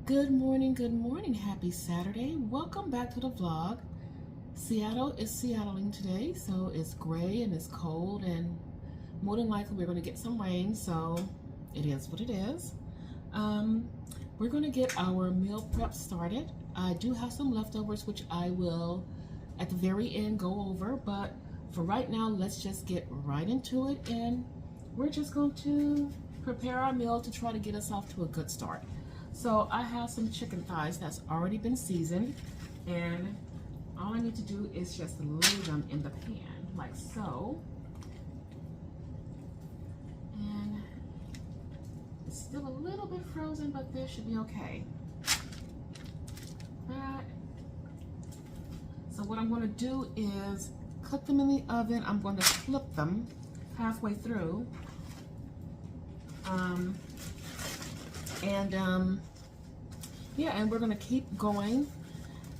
Good morning, happy Saturday. Welcome back to the vlog. Seattle is Seattling today, so it's gray and it's cold, and more than likely we're going to get some rain, so it is what it is. We're going to get our meal prep started. I do have some leftovers which I will at the very end go over, but for right now let's just get right into it, and we're just going to prepare our meal to try to get us off to a good start. So I have some chicken thighs that's already been seasoned, and all I need to do is just lay them in the pan like so. And it's still a little bit frozen, but this should be okay. So what I'm going to do is cook them in the oven. I'm going to flip them halfway through. Yeah, and we're going to keep going.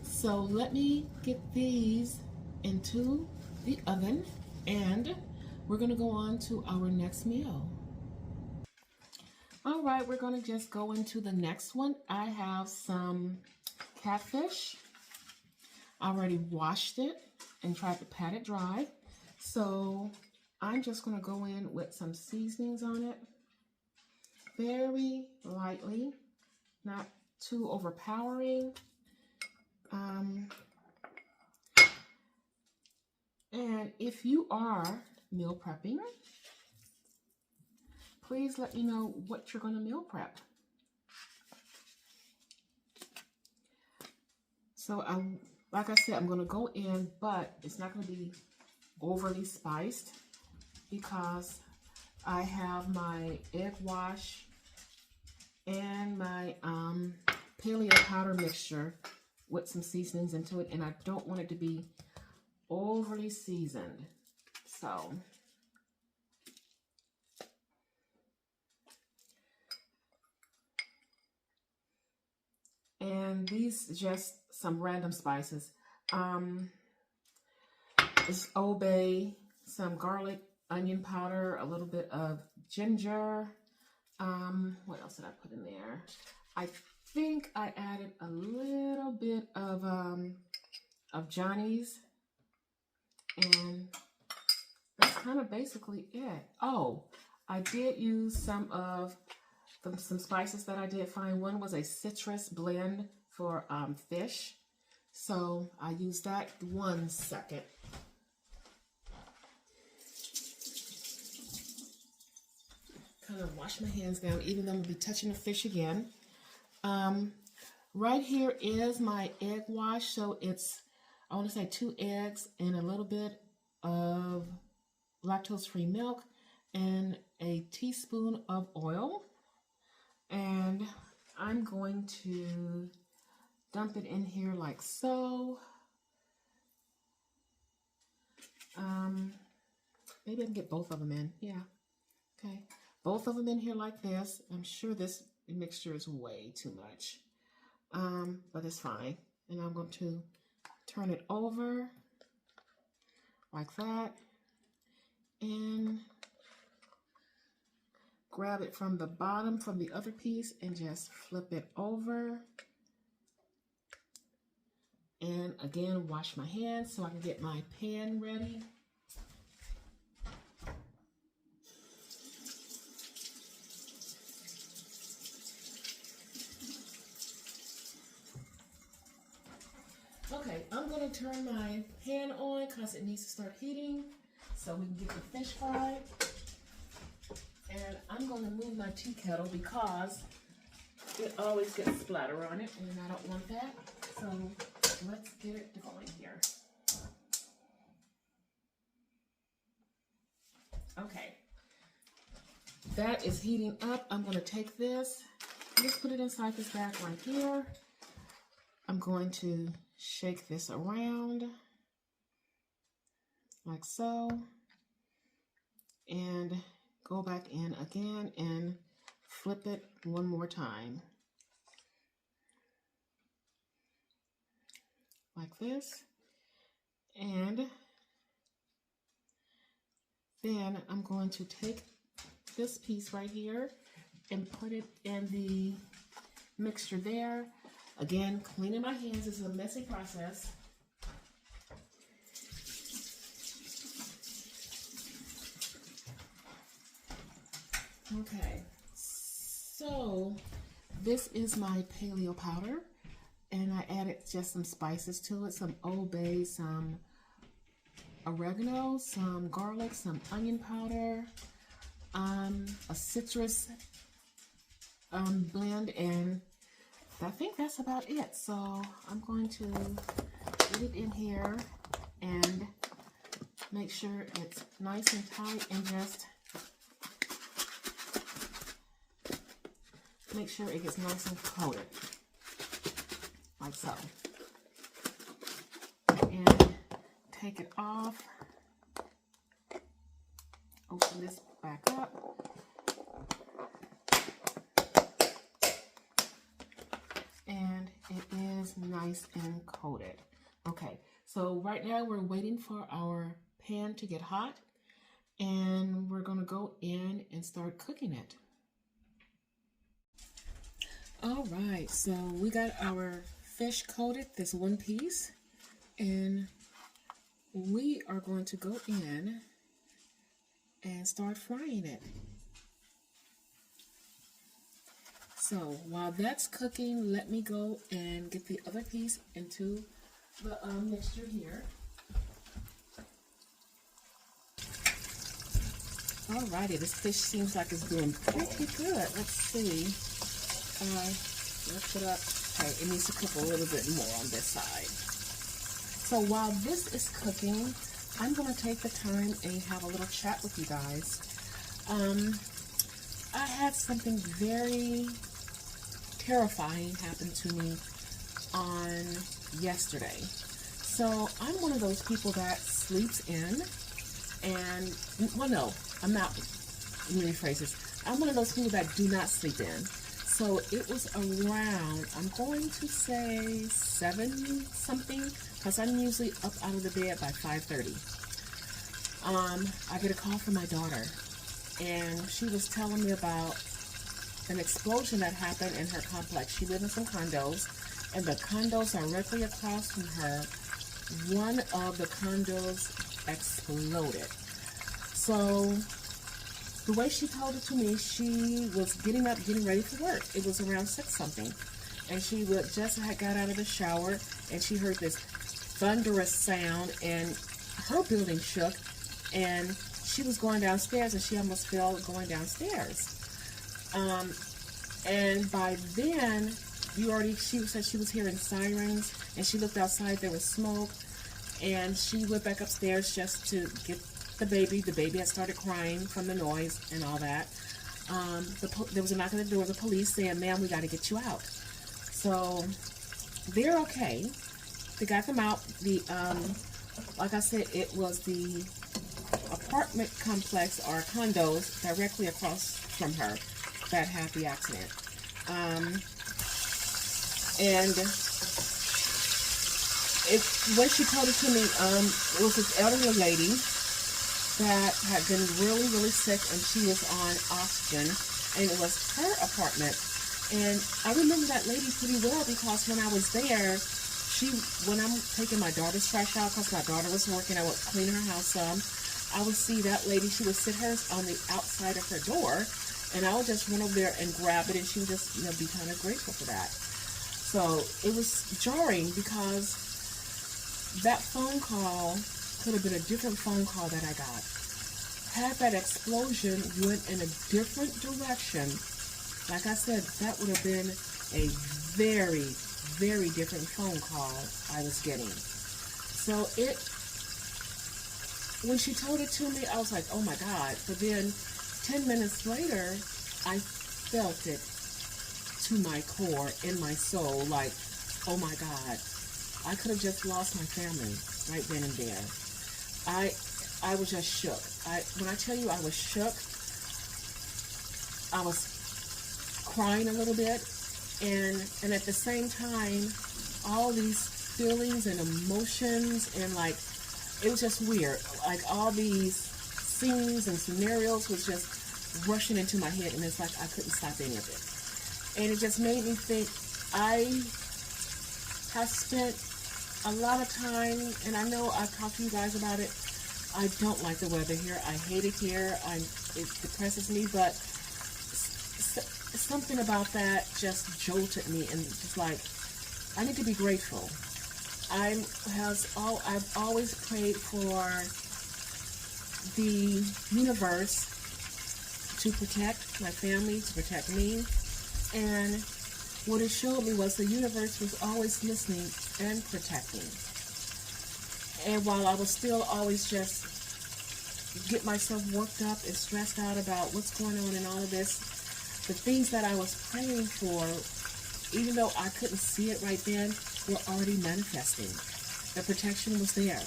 So let me get these into the oven, and we're going to go on to our next meal. All right, we're going to just go into the next one. I have some catfish. I already washed it and tried to pat it dry. So I'm just going to go in with some seasonings on it. Very lightly, not too overpowering. And if you are meal prepping, please let me know what you're going to meal prep. So like I said, I'm going to go in, but it's not going to be overly spiced because I have my egg wash and my paleo powder mixture with some seasonings into it, and I don't want it to be overly seasoned. So and these just some random spices. It's Old Bay, some garlic, onion powder, a little bit of ginger. What else did I put in there? I think I added a little bit of Johnny's, and that's kind of basically it. Oh, I did use some spices that I did find. One was a citrus blend for fish, so I used that. 1 second. Kind of wash my hands down, even though I'm gonna be touching the fish again. Right here is my egg wash. So it's, I want to say 2 eggs and a little bit of lactose-free milk and a teaspoon of oil. And I'm going to dump it in here like so. Maybe I can get both of them in. Yeah. Okay. Both of them in here like this. I'm sure this mixture is way too much, but it's fine. And I'm going to turn it over like that and grab it from the bottom from the other piece and just flip it over. And again, wash my hands so I can get my pan ready. Okay, I'm going to turn my pan on because it needs to start heating so we can get the fish fried. And I'm going to move my tea kettle because it always gets splatter on it, and I don't want that. So let's get it going here. Okay, that is heating up. I'm going to take this, just put it inside this bag right here. I'm going to shake this around like so, and go back in again and flip it one more time like this. And then I'm going to take this piece right here and put it in the mixture there. Again, cleaning my hands is a messy process. Okay, so this is my paleo powder, and I added just some spices to it, some Old Bay, some oregano, some garlic, some onion powder, a citrus blend, and I think that's about it. So I'm going to get it in here and make sure it's nice and tight, and just make sure it gets nice and coated, like so. And take it off, open this back up, and it is nice and coated. Okay, so right now we're waiting for our pan to get hot, and we're going to go in and start cooking it. All right, so we got our fish coated, this one piece, and we are going to go in and start frying it. So while that's cooking, let me go and get the other piece into the mixture here. Alrighty, this fish seems like it's doing pretty good. Let's see. Let's put up. Okay, it needs to cook a little bit more on this side. So while this is cooking, I'm going to take the time and have a little chat with you guys. I had something very terrifying happen to me on yesterday. So I'm one of those people that sleeps in, and, well, no, I'm not. Let me rephrase this. I'm one of those people that do not sleep in. So it was around, I'm going to say 7 something, because I'm usually up out of the bed by 5:30. I get a call from my daughter, and she was telling me about an explosion that happened in her complex. She lives in some condos, and the condos directly across from her, one of the condos exploded. So the way she told it to me, she was getting up, getting ready for work. It was around 6 something, and she just had got out of the shower, and she heard this thunderous sound, and her building shook, and she was going downstairs, and she almost fell going downstairs. And by then, she said she was hearing sirens, and she looked outside, there was smoke, and she went back upstairs just to get the baby. The baby had started crying from the noise and all that. There was a knock on the door, the police saying, "Ma'am, we got to get you out." So they're okay. They got them out. Like I said, it was the apartment complex or condos directly across from her that had the accident. And when she told it to me, it was this elderly lady that had been really, really sick, and she was on oxygen, and it was her apartment. And I remember that lady pretty well, because when I was there, when I'm taking my daughter's trash out, because my daughter was working, I would clean her house some, I would see that lady, she would sit hers on the outside of her door, and I would just run over there and grab it, and she would just, be kind of grateful for that. So it was jarring, because that phone call could have been a different phone call that I got. Had that explosion went in a different direction, like I said, that would have been a very, very different phone call I was getting. So when she told it to me, I was like, oh my God. But then 10 minutes later, I felt it to my core, in my soul, like, oh my God, I could have just lost my family right then and there. I was just shook. When I tell you I was shook, I was crying a little bit, and at the same time, all these feelings and emotions, and like, it was just weird. Like, all these scenes and scenarios was just rushing into my head, and it's like I couldn't stop any of it. And it just made me think I have spent a lot of time, and I know I've talked to you guys about it. I don't like the weather here. I hate it here. It depresses me, but something about that just jolted me, and just like, I need to be grateful. I've always prayed for the universe to protect my family, to protect me, and what it showed me was the universe was always listening and protecting. And while I was still always just get myself worked up and stressed out about what's going on and all of this, the things that I was praying for, even though I couldn't see it right then, were already manifesting. The protection was there.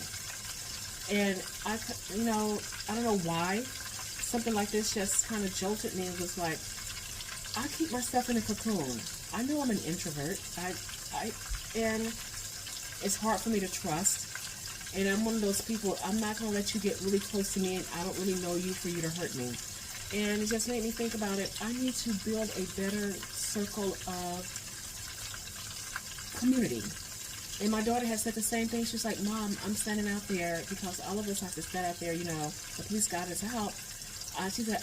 And I don't know why, something like this just kind of jolted me and was like, I keep myself in a cocoon. I know I'm an introvert. And it's hard for me to trust. And I'm one of those people, I'm not going to let you get really close to me, and I don't really know you for you to hurt me. And it just made me think about it. I need to build a better circle of community. And my daughter has said the same thing. She's like, Mom, I'm standing out there because all of us have to stand out there, the police got us out. She said,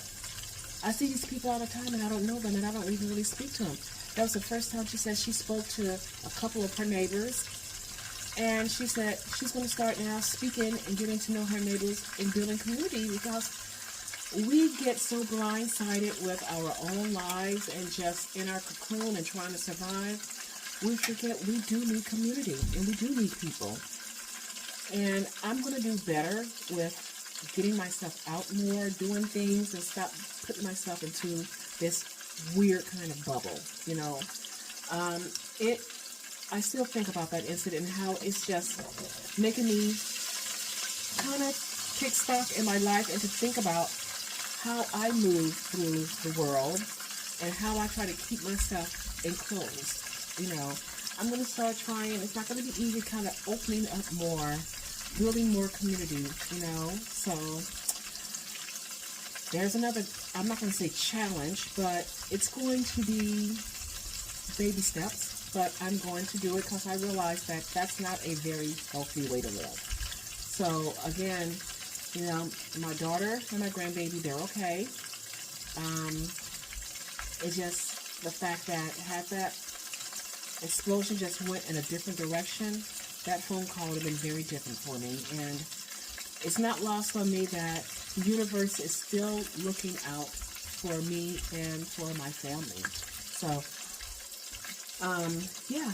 I see these people all the time and I don't know them and I don't even really speak to them. That was the first time she said she spoke to a couple of her neighbors. And she said she's going to start now speaking and getting to know her neighbors and building community, because we get so blindsided with our own lives and just in our cocoon and trying to survive. We forget we do need community and we do need people. And I'm going to do better with getting myself out more, doing things, and stop putting myself into this weird kind of bubble, I still think about that incident and how it's just making me kind of take stock in my life and to think about how I move through the world and how I try to keep myself enclosed. I'm going to start trying. It's not going to be easy, kind of opening up more, building more community, So there's another, I'm not going to say challenge, but it's going to be baby steps. But I'm going to do it because I realize that that's not a very healthy way to live. So again, my daughter and my grandbaby, they're okay. It's just the fact that had that explosion just went in a different direction, that phone call would have been very different for me. And it's not lost on me that the universe is still looking out for me and for my family. So yeah,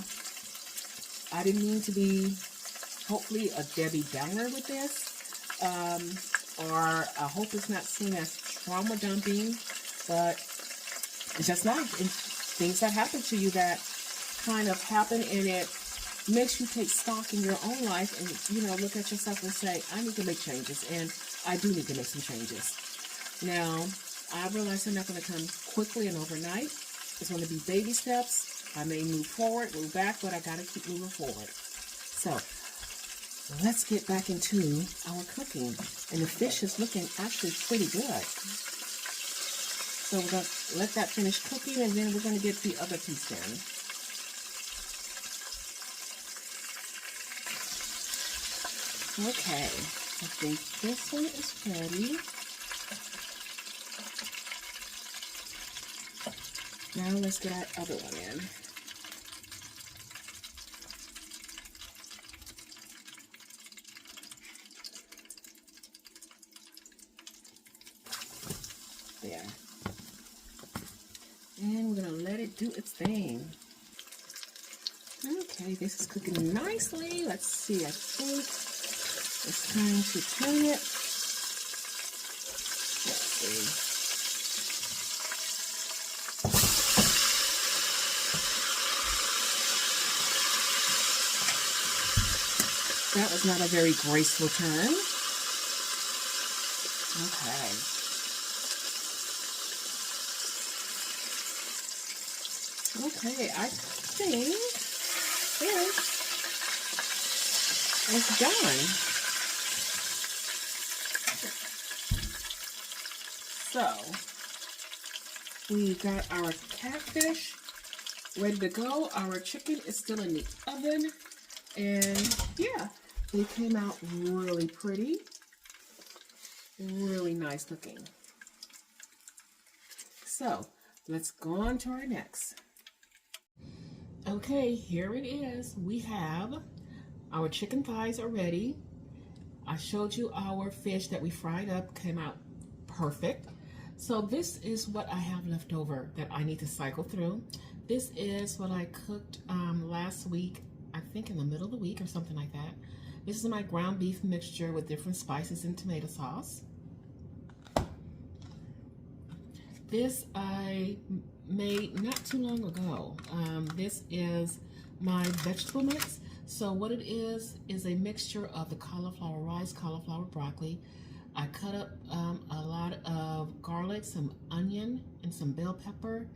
I didn't mean to be, hopefully, a Debbie Downer with this, or I hope it's not seen as trauma dumping, but it's just life, and things that happen to you that kind of happen, and it makes you take stock in your own life and, look at yourself and say, I need to make changes, and I do need to make some changes. Now, I realize they're not going to come quickly and overnight. It's going to be baby steps. I may move forward, move back, but I got to keep moving forward. So, let's get back into our cooking. And the fish is looking actually pretty good. So we're going to let that finish cooking, and then we're going to get the other piece in. Okay, I think this one is ready. Now let's get our other one in. There. And we're going to let it do its thing. Okay, this is cooking nicely. Let's see, I think it's time to turn it. Let's see. That was not a very graceful turn. Okay. Okay, I think this is done. So, we got our catfish ready to go. Our chicken is still in the oven. And yeah, they came out really pretty. Really nice looking. So let's go on to our next. Okay, here it is. We have our chicken thighs are ready. I showed you our fish that we fried up, came out perfect. So this is what I have left over that I need to cycle through. This is what I cooked last week, I think in the middle of the week or something like that. This is my ground beef mixture with different spices and tomato sauce. This I made not too long ago. This is my vegetable mix. So what it is a mixture of the cauliflower rice, cauliflower broccoli. I cut up a lot of garlic, some onion, and some bell pepper.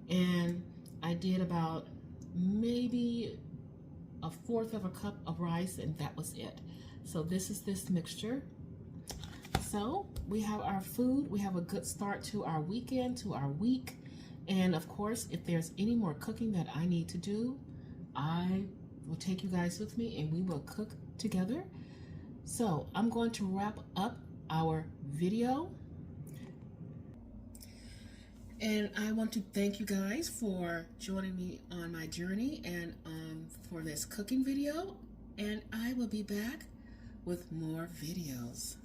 And I did about maybe a fourth of a cup of rice, and that was it. So this is this mixture. So we have our food. We have a good start to our weekend, to our week. And of course, if there's any more cooking that I need to do, I will take you guys with me and we will cook together. So I'm going to wrap up our video. And I want to thank you guys for joining me on my journey and for this cooking video. And I will be back with more videos.